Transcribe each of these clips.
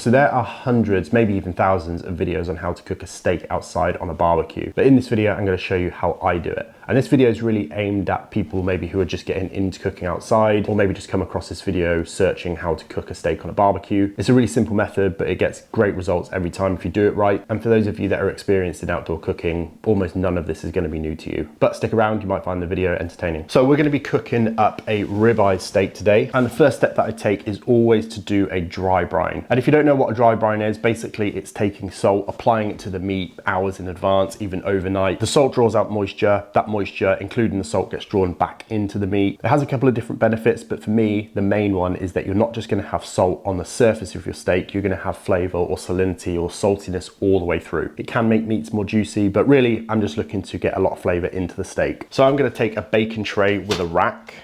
So there are hundreds, maybe even thousands of videos on how to cook a steak outside on a barbecue. But in this video, I'm going to show you how I do it. And this video is really aimed at people maybe who are just getting into cooking outside, or maybe just come across this video searching how to cook a steak on a barbecue. It's a really simple method, but it gets great results every time if you do it right. And for those of you that are experienced in outdoor cooking, almost none of this is going to be new to you. But stick around, you might find the video entertaining. So we're going to be cooking up a ribeye steak today. And the first step that I take is always to do a dry brine. And if you don't know what a dry brine is, basically it's taking salt, applying it to the meat hours in advance, even overnight. The salt draws out moisture. That moisture, including the salt, gets drawn back into the meat. It has a couple of different benefits, but for me, the main one is that you're not just going to have salt on the surface of your steak, you're going to have flavor or salinity or saltiness all the way through. It can make meats more juicy, but really I'm just looking to get a lot of flavor into the steak. So I'm going to take a baking tray with a rack.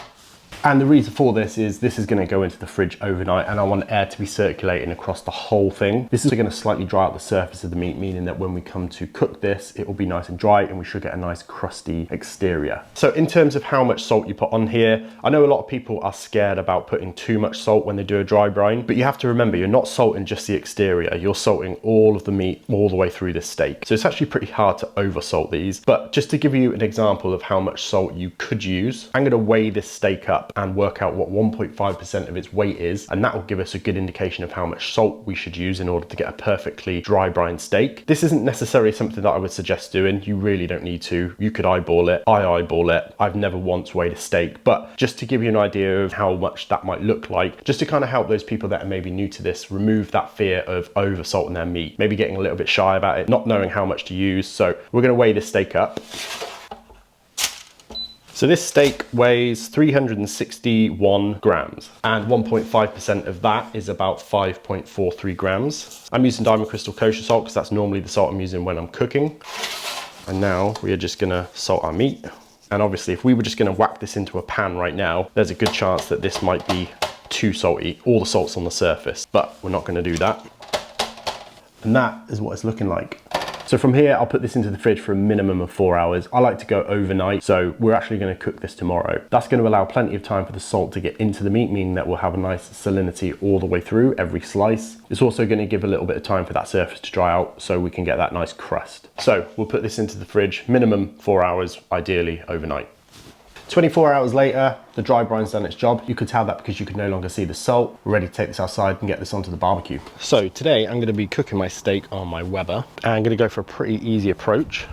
And the reason for this is going to go into the fridge overnight, and I want air to be circulating across the whole thing. This is going to slightly dry out the surface of the meat, meaning that when we come to cook this, it will be nice and dry and we should get a nice crusty exterior. So in terms of how much salt you put on here, I know a lot of people are scared about putting too much salt when they do a dry brine, but you have to remember you're not salting just the exterior, you're salting all of the meat all the way through this steak. So it's actually pretty hard to over salt these, but just to give you an example of how much salt you could use, I'm going to weigh this steak up and work out what 1.5% of its weight is, and that will give us a good indication of how much salt we should use in order to get a perfectly dry brine steak. This isn't necessarily something that I would suggest doing. You really don't need to. You could eyeball it. I eyeball it. I've never once weighed a steak, but just to give you an idea of how much that might look like, just to kind of help those people that are maybe new to this, remove that fear of over salting their meat, maybe getting a little bit shy about it, not knowing how much to use. So we're going to weigh this steak up. So this steak weighs 361 grams, and 1.5% of that is about 5.43 grams. I'm using Diamond Crystal kosher salt because that's normally the salt I'm using when I'm cooking. And now we are just gonna salt our meat. And obviously if we were just gonna whack this into a pan right now, there's a good chance that this might be too salty. All the salt's on the surface, but we're not gonna do that. And that is what it's looking like. So from here, I'll put this into the fridge for a minimum of 4 hours. I like to go overnight, so we're actually going to cook this tomorrow. That's going to allow plenty of time for the salt to get into the meat, meaning that we'll have a nice salinity all the way through every slice. It's also going to give a little bit of time for that surface to dry out so we can get that nice crust. So we'll put this into the fridge, minimum 4 hours, ideally overnight. 24 hours later, the dry brine's done its job. You could tell that because you could no longer see the salt. We're ready to take this outside and get this onto the barbecue. So today I'm going to be cooking my steak on my Weber. And I'm going to go for a pretty easy approach.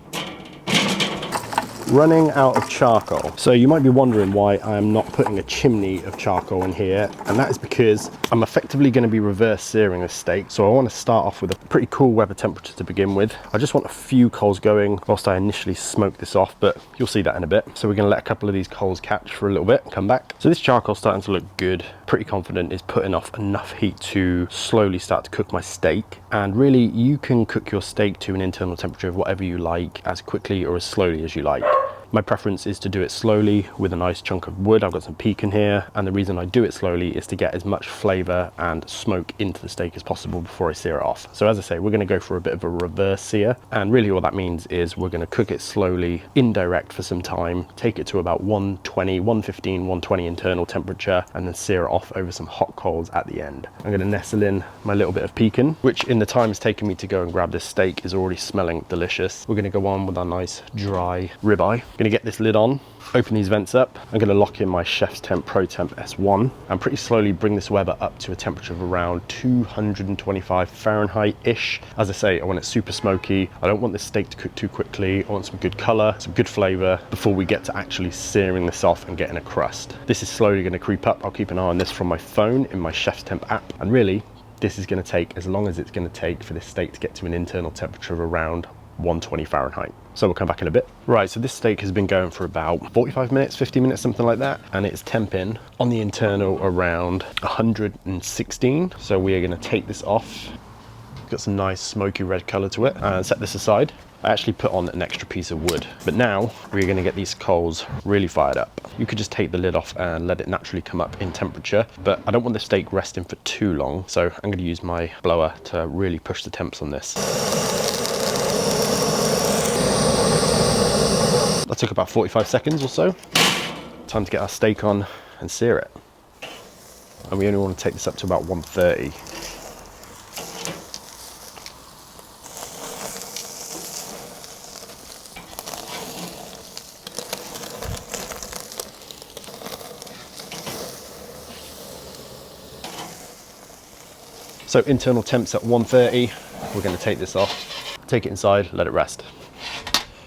Running out of charcoal. So you might be wondering why I'm not putting a chimney of charcoal in here, and that is because I'm effectively going to be reverse searing this steak. So I want to start off with a pretty cool Weber temperature to begin with. I just want a few coals going whilst I initially smoke this off, but you'll see that in a bit. So we're going to let a couple of these coals catch for a little bit and come back. So this charcoal's starting to look good. Pretty confident it's putting off enough heat to slowly start to cook my steak. And really you can cook your steak to an internal temperature of whatever you like, as quickly or as slowly as you like. My preference is to do it slowly with a nice chunk of wood. I've got some pecan here, and the reason I do it slowly is to get as much flavor and smoke into the steak as possible before I sear it off. So as I say, we're going to go for a bit of a reverse sear, and really what that means is we're going to cook it slowly, indirect for some time, take it to about 120, 115, 120 internal temperature, and then sear it off over some hot coals at the end. I'm going to nestle in my little bit of pecan, which in the time it's taken me to go and grab this steak is already smelling delicious. We're going to go on with our nice dry ribeye. Going to get this lid on, open these vents up. I'm going to lock in my Chef's Temp Pro Temp S1 and pretty slowly bring this Weber up to a temperature of around 225 Fahrenheit-ish. As I say, I want it super smoky. I don't want this steak to cook too quickly. I want some good color, some good flavor before we get to actually searing this off and getting a crust. This is slowly going to creep up. I'll keep an eye on this from my phone in my Chef's Temp app. And really, this is going to take as long as it's going to take for this steak to get to an internal temperature of around 120 Fahrenheit. So we'll come back in a bit. Right, so this steak has been going for about 45 minutes, 50 minutes, something like that. And it's temping on the internal around 116. So we are going to take this off. Got some nice smoky red color to it, and set this aside. I actually put on an extra piece of wood, but now we're going to get these coals really fired up. You could just take the lid off and let it naturally come up in temperature, but I don't want the steak resting for too long, so I'm going to use my blower to really push the temps on this. That took about 45 seconds or so. Time to get our steak on and sear it. And we only want to take this up to about 130. So internal temps at 130. We're going to take this off, take it inside, let it rest.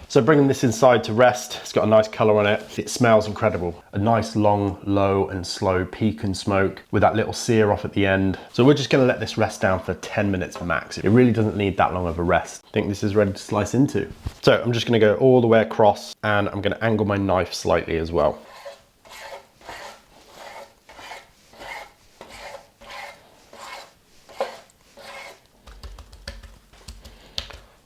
So bringing this inside to rest, it's got a nice color on it. It smells incredible. A nice long, low and slow peak and smoke with that little sear off at the end. So we're just gonna let this rest down for 10 minutes max. It really doesn't need that long of a rest. I think this is ready to slice into. So I'm just gonna go all the way across and I'm gonna angle my knife slightly as well.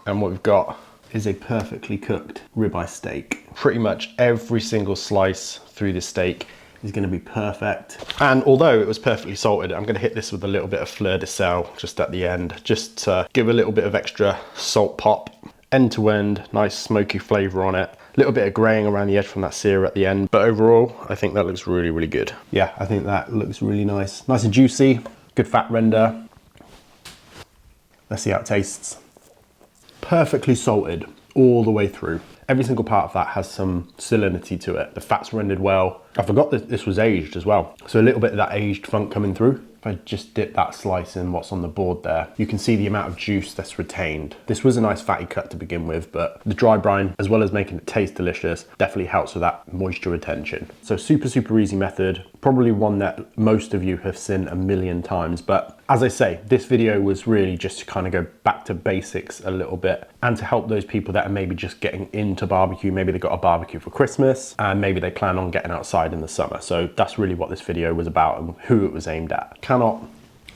And what we've got is a perfectly cooked ribeye steak. Pretty much every single slice through the steak is going to be perfect. And although it was perfectly salted, I'm going to hit this with a little bit of fleur de sel just at the end, just to give a little bit of extra salt pop. End to end, nice smoky flavor on it. A little bit of graying around the edge from that sear at the end, but overall, I think that looks really, really good. Yeah, I think that looks really nice. Nice and juicy, good fat render. Let's see how it tastes. Perfectly salted all the way through. Every single part of that has some salinity to it. The fat's rendered well. I forgot that this was aged as well. So a little bit of that aged funk coming through. If I just dip that slice in what's on the board there, you can see the amount of juice that's retained. This was a nice fatty cut to begin with, but the dry brine, as well as making it taste delicious, definitely helps with that moisture retention. So super, super easy method. Probably one that most of you have seen a million times, but as I say, this video was really just to kind of go back to basics a little bit and to help those people that are maybe just getting into barbecue. Maybe they got a barbecue for Christmas and maybe they plan on getting outside in the summer. So that's really what this video was about and who it was aimed at. Cannot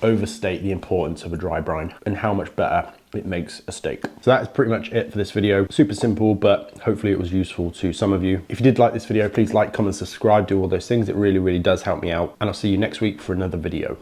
overstate the importance of a dry brine and how much better it makes a steak. So that is pretty much it for this video. Super simple, but hopefully it was useful to some of you. If you did like this video, please like, comment, subscribe, do all those things. It really, really does help me out. And I'll see you next week for another video.